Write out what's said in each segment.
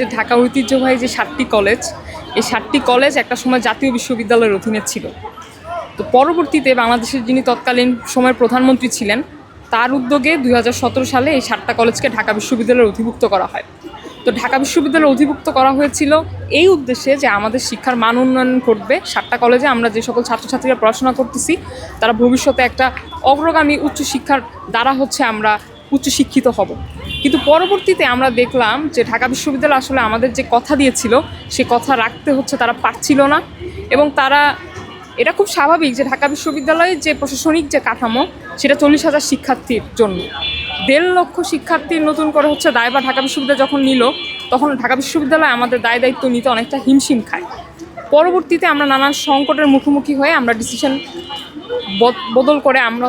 যে ঢাকা ঐতিহ্যবাহী যে 7টি কলেজ, এই 7টি কলেজ একটা সময় জাতীয় বিশ্ববিদ্যালয়ের অধীনে ছিল। তো পরবর্তীতে বাংলাদেশের যিনি তৎকালীন সময়ের প্রধানমন্ত্রী ছিলেন, তার উদ্যোগে 2017 সালে এই 7টা কলেজকে ঢাকা বিশ্ববিদ্যালয়ে অধিভুক্ত করা হয়। তো ঢাকা বিশ্ববিদ্যালয়ে অধিভুক্ত করা হয়েছিল এই উদ্দেশ্যে যে আমাদের শিক্ষার মান উন্নয়ন ঘটবে। 7টা কলেজে আমরা যে সকল ছাত্রছাত্রীরা পড়াশোনা করতেছি, তারা ভবিষ্যতে একটা অগ্রগামী উচ্চশিক্ষার দ্বারা আমরা উচ্চশিক্ষিত হব। কিন্তু পরবর্তীতে আমরা দেখলাম যে ঢাকা বিশ্ববিদ্যালয় আসলে আমাদের যে কথা দিয়েছিল, সে কথা রাখতে তারা পারছিল না। এবং তারা, এটা খুব স্বাভাবিক যে ঢাকা বিশ্ববিদ্যালয়ের যে প্রশাসনিক যে কাঠামো, সেটা 40,000 শিক্ষার্থীর জন্য। 1.5 লক্ষ শিক্ষার্থীর নতুন করে দায়ভার ঢাকা বিশ্ববিদ্যালয় যখন নিল, তখন ঢাকা বিশ্ববিদ্যালয় আমাদের দায়িত্ব নিতে অনেকটা হিমশিম খায়। পরবর্তীতে আমরা নানান সংকটের মুখোমুখি হয়ে আমরা ডিসিশন বদল করে আমরা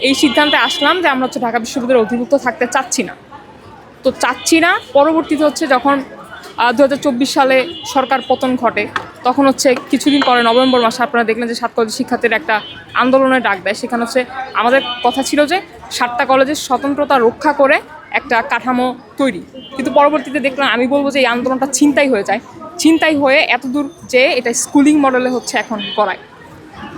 এই সিদ্ধান্তে আসলাম যে আমরা ঢাকা বিশ্ববিদ্যালয়ে অধিভুক্ত থাকতে চাচ্ছি না। পরবর্তীতে যখন 2024 সালে সরকার পতন ঘটে, তখন কিছুদিন পরে নভেম্বর মাসে আপনারা দেখলেন যে 7 কলেজ শিক্ষার্থীরা একটা আন্দোলনের ডাক দেয়। সেখানে আমাদের কথা ছিল যে 7টা কলেজের স্বতন্ত্রতা রক্ষা করে একটা কাঠামো তৈরি। কিন্তু পরবর্তীতে দেখলাম, আমি বলবো যে এই আন্দোলনটা ছিনতাই হয়ে এতদূর যে এটা স্কুলিং মডেলে এখন করায়।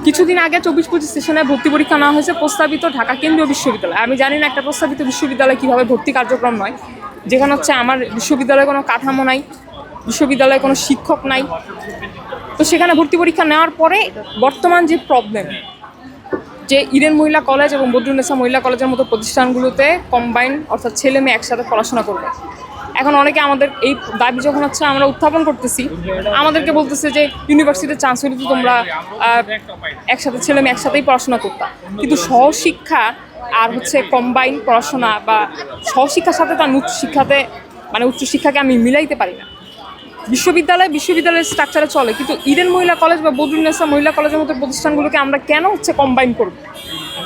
কিছুদিন আগে 24-25 সেশনে ভর্তি পরীক্ষা নেওয়া হয়েছে প্রস্তাবিত ঢাকা কেন্দ্রীয় বিশ্ববিদ্যালয়। আমি জানি না একটা প্রস্তাবিত বিশ্ববিদ্যালয় কীভাবে ভর্তি কার্যক্রম নয়, যেখানে আমার বিশ্ববিদ্যালয়ে কোনো কাঠামো নাই, বিশ্ববিদ্যালয়ে কোনো শিক্ষক নাই। তো সেখানে ভর্তি পরীক্ষা নেওয়ার পরে বর্তমান যে প্রবলেম, যে ইডেন মহিলা কলেজ এবং বদরুন্নেসা মহিলা কলেজের মতো প্রতিষ্ঠানগুলোতে কম্বাইন, অর্থাৎ ছেলে মেয়ে একসাথে পড়াশোনা করবে। এখন অনেকে আমাদের এই দাবি যখন আমরা উত্থাপন করতেছি, আমাদেরকে বলতেছে যে ইউনিভার্সিটির চান্স হলে তো তোমরা একসাথে ছেলে মেয়ে একসাথেই পড়াশোনা করতাম। কিন্তু সহশিক্ষা আর কম্বাইন পড়াশোনা বা সহশিক্ষার সাথে তার উচ্চশিক্ষাকে আমি মিলাইতে পারি না। বিশ্ববিদ্যালয়ের স্ট্রাকচারে চলে, কিন্তু ইডেন মহিলা কলেজ বা বদরুন্নেসা মহিলা কলেজের মতো প্রতিষ্ঠানগুলোকে আমরা কেন কম্বাইন করব?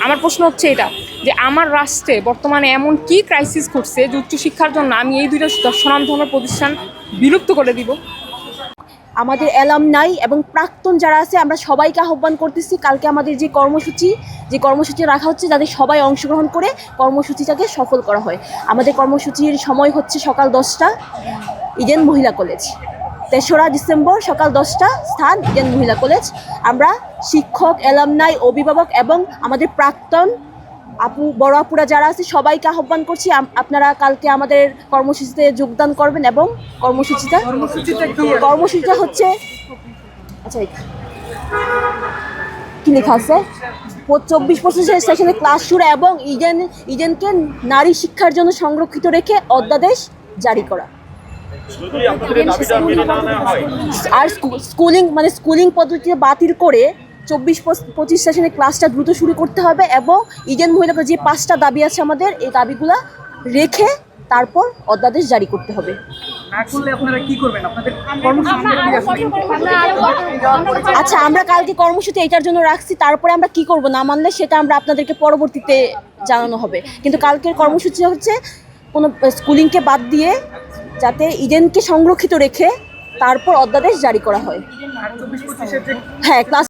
আমার প্রশ্ন এটা যে আমার রাষ্ট্রে বর্তমানে এমন কি ক্রাইসিস ঘটছে যে উচ্চশিক্ষার জন্য আমি এই দুইটা স্বনামধন্য প্রতিষ্ঠান বিলুপ্ত করে দিব? আমাদের অ্যালামনাই এবং প্রাক্তন যারা আছে, আমরা সবাইকে আহ্বান করতেছি, কালকে আমাদের যে কর্মসূচি রাখা হচ্ছে, যাতে সবাই অংশগ্রহণ করে কর্মসূচিটাকে সফল করা হয়। আমাদের কর্মসূচির সময় সকাল 10টা, ইডেন মহিলা কলেজ। 3রা ডিসেম্বর সকাল 10টা, স্থান ইডেন মহিলা কলেজ। আমরা শিক্ষক, অ্যালামনাই, অভিভাবক এবং আমাদের প্রাক্তন বড় আপুরা যারা আছে, সবাইকে আহ্বান করছি আপনারা কালকে আমাদের কর্মসূচিতে যোগদান করবেন। এবং কর্মসূচিটা আচ্ছা, কি লেখা আছে, 24-25 সেশনে ক্লাস শুরু এবং ইডেনকে নারী শিক্ষার জন্য সংরক্ষিত রেখে অধ্যাদেশ জারি করা। আর স্কুলিং পদ্ধতিতে বাতিল করে 24-25 সেশনে ক্লাসটা দ্রুত শুরু করতে হবে। এবং ইডেন মহিলাদের যে 5টা দাবি আছে আমাদের, এই দাবিগুলো রেখে তারপর অধ্যাদেশ জারি করতে হবে। আচ্ছা, আমরা কালকে কর্মসূচি এটার জন্য রাখছি, তারপরে আমরা কি করব না মানলে সেটা আমরা আপনাদেরকে পরবর্তীতে জানানো হবে। কিন্তু কালকের কর্মসূচি কোনো স্কুলিংকে বাদ দিয়ে যাতে ইডেনকে সংরক্ষিত রেখে তারপর অধ্যাদেশ জারি করা হয়। হ্যাঁ, ক্লাস